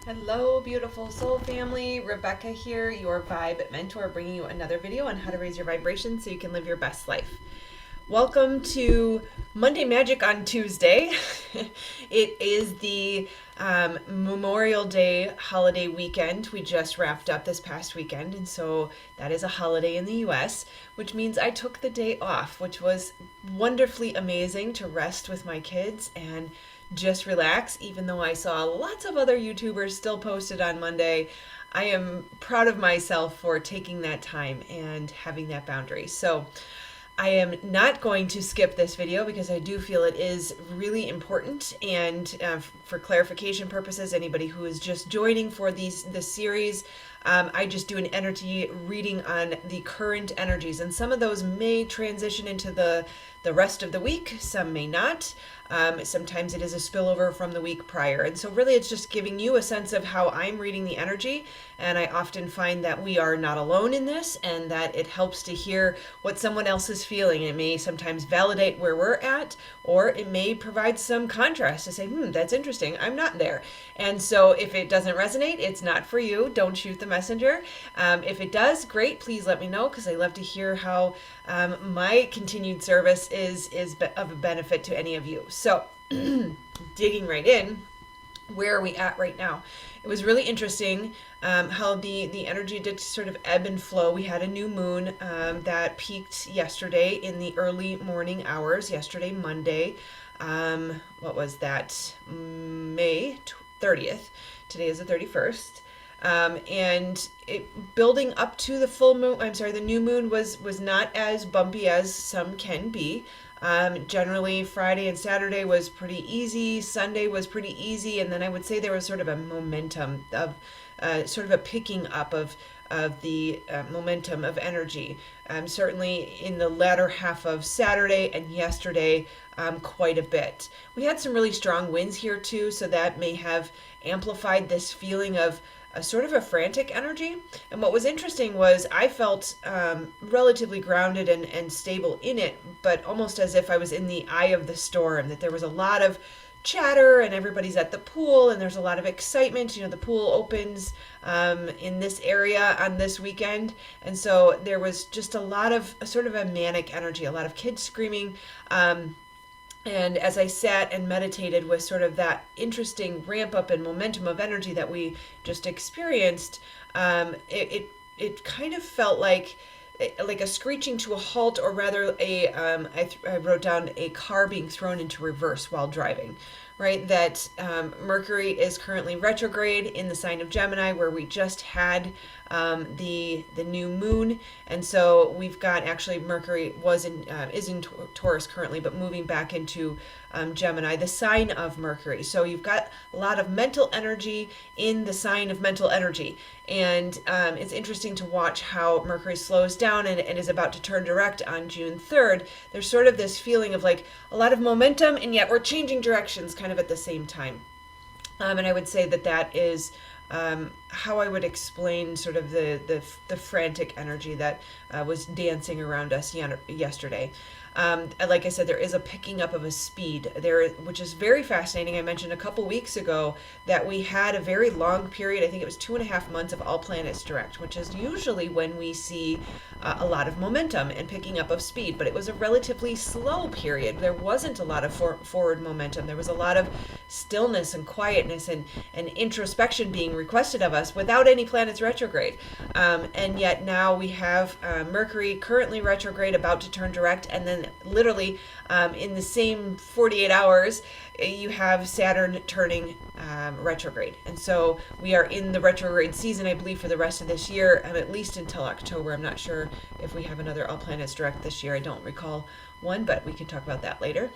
Hello, beautiful soul family. Rebecca here, your vibe mentor, bringing you another video on how to raise your vibration so you can live your best life. Welcome to Monday Magic on Tuesday. It is the Memorial Day holiday weekend. We just wrapped up this past weekend, and so that is a holiday in the US, which means I took the day off, which was wonderfully amazing to rest with my kids and just relax, even though I saw lots of other YouTubers still posted on Monday. I am proud of myself for taking that time and having that boundary. So I am not going to skip this video because I do feel it is really important. And for clarification purposes, anybody who is just joining for this series, I just do an energy reading on the current energies, and some of those may transition into the rest of the week. Some may not. Sometimes it is a spillover from the week prior. And so really it's just giving you a sense of how I'm reading the energy. And I often find that we are not alone in this and that it helps to hear what someone else is feeling. It may sometimes validate where we're at, or it may provide some contrast to say, that's interesting. I'm not there. And so if it doesn't resonate, it's not for you. Don't shoot the messenger. If it does, great. Please let me know, because I love to hear how my continued service is of a benefit to any of you. So digging right in, where are we at right now? It was really interesting how the energy did sort of ebb and flow. We had a new moon that peaked yesterday in the early morning hours, yesterday, Monday. What was that? May 30th. Today is the 31st. And it building up to the full moon, the new moon was not as bumpy as some can be. Generally Friday and Saturday was pretty easy. Sunday was pretty easy. And then I would say there was sort of a momentum of, sort of a picking up of the momentum of energy. Certainly in the latter half of Saturday and yesterday, quite a bit. We had some really strong winds here too, so that may have amplified this feeling of a sort of a frantic energy. And what was interesting was I felt relatively grounded and stable in it, but almost as if I was in the eye of the storm, that there was a lot of chatter and everybody's at the pool and there's a lot of excitement. You know, the pool opens in this area on this weekend. And so there was just a lot of sort of a manic energy, a lot of kids screaming. And as I sat and meditated with sort of that interesting ramp up and momentum of energy that we just experienced, it kind of felt like a screeching to a halt, or rather I wrote down a car being thrown into reverse while driving, right? That Mercury is currently retrograde in the sign of Gemini, where we just had the new moon. And so we've got, actually Mercury is in Taurus currently, but moving back into Gemini, the sign of Mercury. So you've got a lot of mental energy in the sign of mental energy. And it's interesting to watch how Mercury slows down and is about to turn direct on June 3rd. There's sort of this feeling of like a lot of momentum, and yet we're changing directions kind of at the same time. And I would say that is how I would explain sort of the frantic energy that was dancing around us yesterday. Like I said, there is a picking up of a speed there, which is very fascinating. I mentioned a couple weeks ago that we had a very long period, I think it was 2.5 months of all planets direct, which is usually when we see a lot of momentum and picking up of speed, but it was a relatively slow period. There wasn't a lot of forward momentum. There was a lot of stillness and quietness and introspection being requested of us without any planets retrograde. And yet now we have Mercury currently retrograde, about to turn direct, and then literally in the same 48 hours, you have Saturn turning retrograde. And so we are in the retrograde season, I believe, for the rest of this year, at least until October. I'm not sure if we have another all planets direct this year. I don't recall one, but we can talk about that later.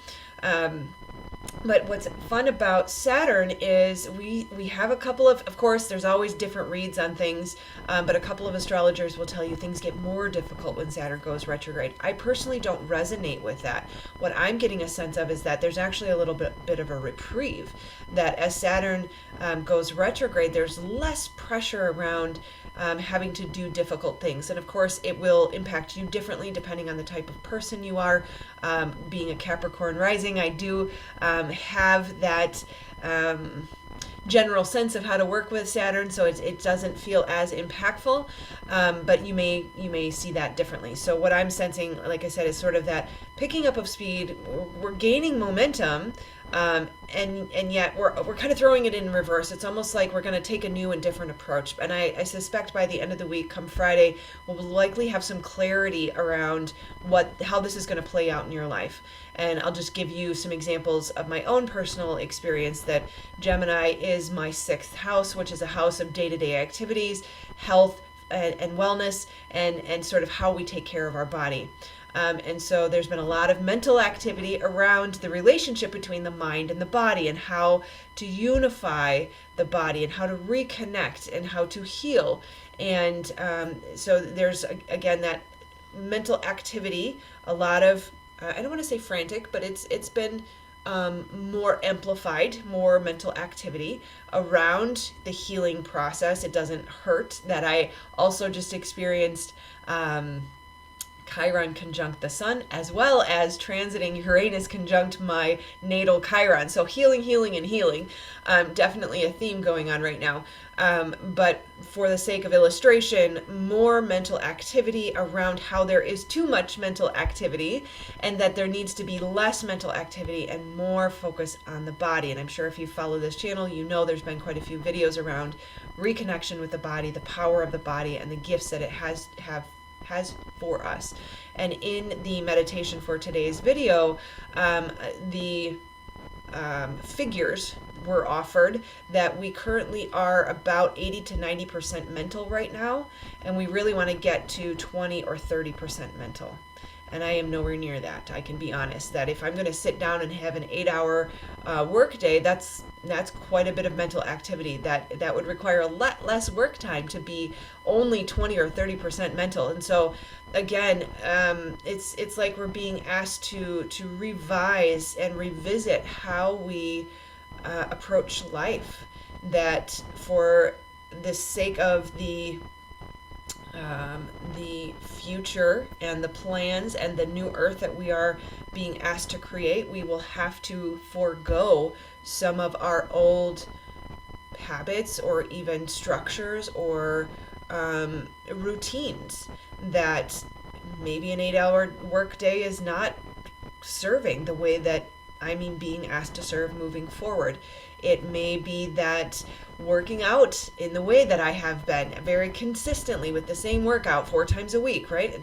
But what's fun about Saturn is we have a couple of course, there's always different reads on things, but a couple of astrologers will tell you things get more difficult when Saturn goes retrograde. I personally don't resonate with that. What I'm getting a sense of is that there's actually a little bit of a reprieve, that as Saturn goes retrograde, there's less pressure around having to do difficult things. And of course, it will impact you differently depending on the type of person you are. Being a Capricorn rising, I do have that general sense of how to work with Saturn, so it doesn't feel as impactful, but you may see that differently. So what I'm sensing, like I said, is sort of that picking up of speed. We're gaining momentum, and yet we're kind of throwing it in reverse. It's almost like we're going to take a new and different approach. And I suspect by the end of the week, come Friday, we'll likely have some clarity around how this is going to play out in your life. And I'll just give you some examples of my own personal experience that Gemini is my 6th house, which is a house of day-to-day activities, health, and wellness, and sort of how we take care of our body. And so there's been a lot of mental activity around the relationship between the mind and the body, and how to unify the body, and how to reconnect, and how to heal. And so there's, again, that mental activity, a lot of, I don't want to say frantic, but it's been more amplified, more mental activity around the healing process. It doesn't hurt that I also just experienced Chiron conjunct the sun, as well as transiting Uranus conjunct my natal Chiron. So healing, and healing. Definitely a theme going on right now. But for the sake of illustration, more mental activity around how there is too much mental activity, and that there needs to be less mental activity and more focus on the body. And I'm sure if you follow this channel, you know there's been quite a few videos around reconnection with the body, the power of the body, and the gifts that it has for us. And in the meditation for today's video, the figures were offered that we currently are about 80 to 90% mental right now, and we really want to get to 20 or 30% mental. And I am nowhere near that. I can be honest that if I'm going to sit down and have an 8-hour work day, that's quite a bit of mental activity. That would require a lot less work time to be only 20 or 30% mental. And so again, it's like we're being asked to revise and revisit how we approach life. That for the sake of the future and the plans and the new earth that we are being asked to create, we will have to forego some of our old habits or even structures or routines that maybe an 8-hour work day is not serving the way that being asked to serve moving forward. It may be that working out in the way that I have been very consistently with the same workout 4 times a week, right?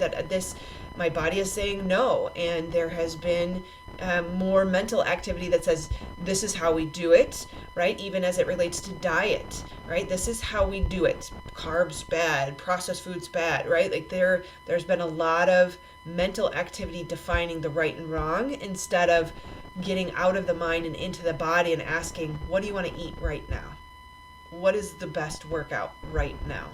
My body is saying no, and there has been more mental activity that says this is how we do it, right? Even as it relates to diet, right? This is how we do it. Carbs bad, processed foods bad, right? Like there's been a lot of mental activity defining the right and wrong, instead of getting out of the mind and into the body and asking, what do you want to eat right now? What is the best workout right now?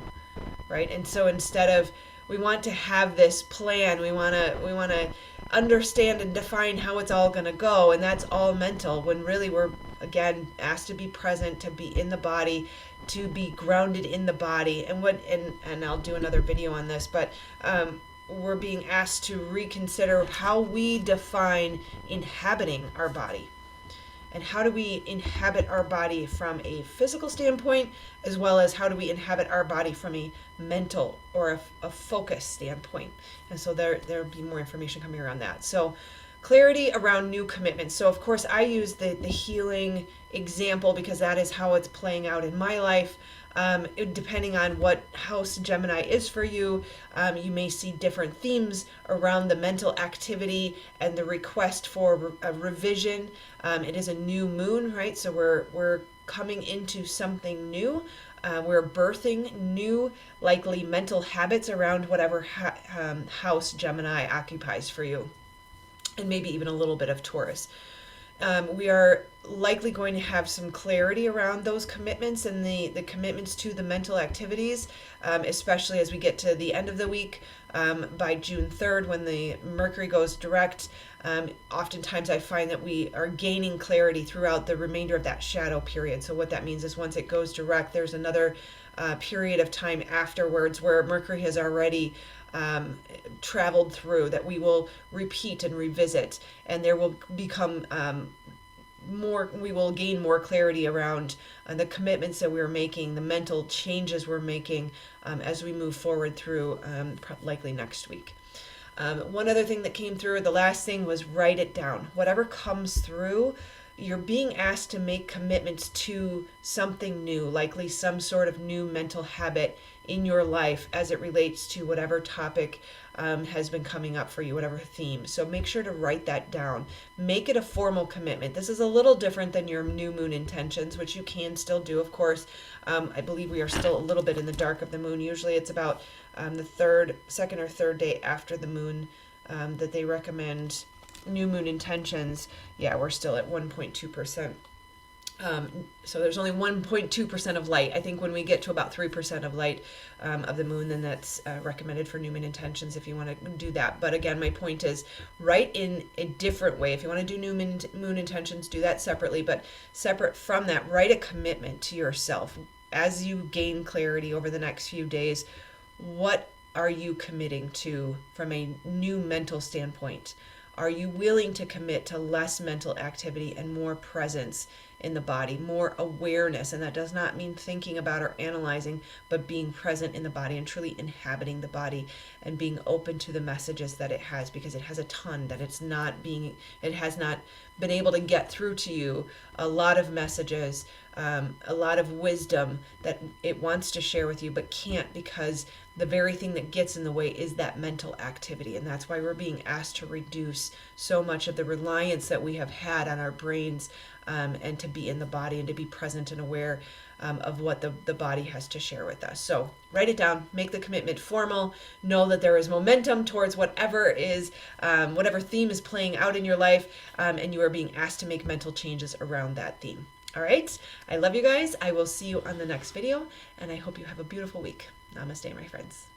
Right? And so instead of, we want to have this plan, we want to understand and define how it's all going to go, and that's all mental, when really we're again asked to be present, to be in the body, to be grounded in the body. And I'll do another video on this, but we're being asked to reconsider how we define inhabiting our body. And how do we inhabit our body from a physical standpoint, as well as how do we inhabit our body from a mental or a focus standpoint. And so there'll be more information coming around that. So clarity around new commitments. So of course I use the healing example because that is how it's playing out in my life. Depending on what house Gemini is for you, you may see different themes around the mental activity and the request for a revision. It is a new moon, right? So we're coming into something new. We're birthing new, likely mental habits around whatever house Gemini occupies for you, and maybe even a little bit of Taurus. We are likely going to have some clarity around those commitments and the commitments to the mental activities, especially as we get to the end of the week, by June 3rd when the Mercury goes direct. Oftentimes I find that we are gaining clarity throughout the remainder of that shadow period. So what that means is once it goes direct, there's another period of time afterwards where Mercury has already traveled through, that we will repeat and revisit, and there will become we will gain more clarity around the commitments that we're making, the mental changes we're making as we move forward through likely next week. One other thing that came through, the last thing, was write it down. Whatever comes through, you're being asked to make commitments to something new, likely some sort of new mental habit in your life as it relates to whatever topic has been coming up for you, whatever theme. So make sure to write that down. Make it a formal commitment. This is a little different than your new moon intentions, which you can still do, of course. I believe we are still a little bit in the dark of the moon. Usually it's about the second or third day after the moon that they recommend new moon intentions. Yeah, we're still at 1.2%. So there's only 1.2% of light. I think when we get to about 3% of light of the moon, then that's recommended for new moon intentions if you want to do that. But again, my point is, write in a different way. If you want to do new moon intentions, do that separately. But separate from that, write a commitment to yourself. As you gain clarity over the next few days, what are you committing to from a new mental standpoint? Are you willing to commit to less mental activity and more presence in the body, more awareness? And that does not mean thinking about or analyzing, but being present in the body and truly inhabiting the body and being open to the messages that it has, because it has a ton that it has not been able to get through to you. A lot of messages, a lot of wisdom that it wants to share with you, but can't, because the very thing that gets in the way is that mental activity. And that's why we're being asked to reduce so much of the reliance that we have had on our brains, and to be in the body and to be present and aware of what the body has to share with us. So write it down, make the commitment formal, know that there is momentum towards whatever theme is playing out in your life, and you are being asked to make mental changes around that theme. All right, I love you guys. I will see you on the next video, and I hope you have a beautiful week. Namaste, my friends.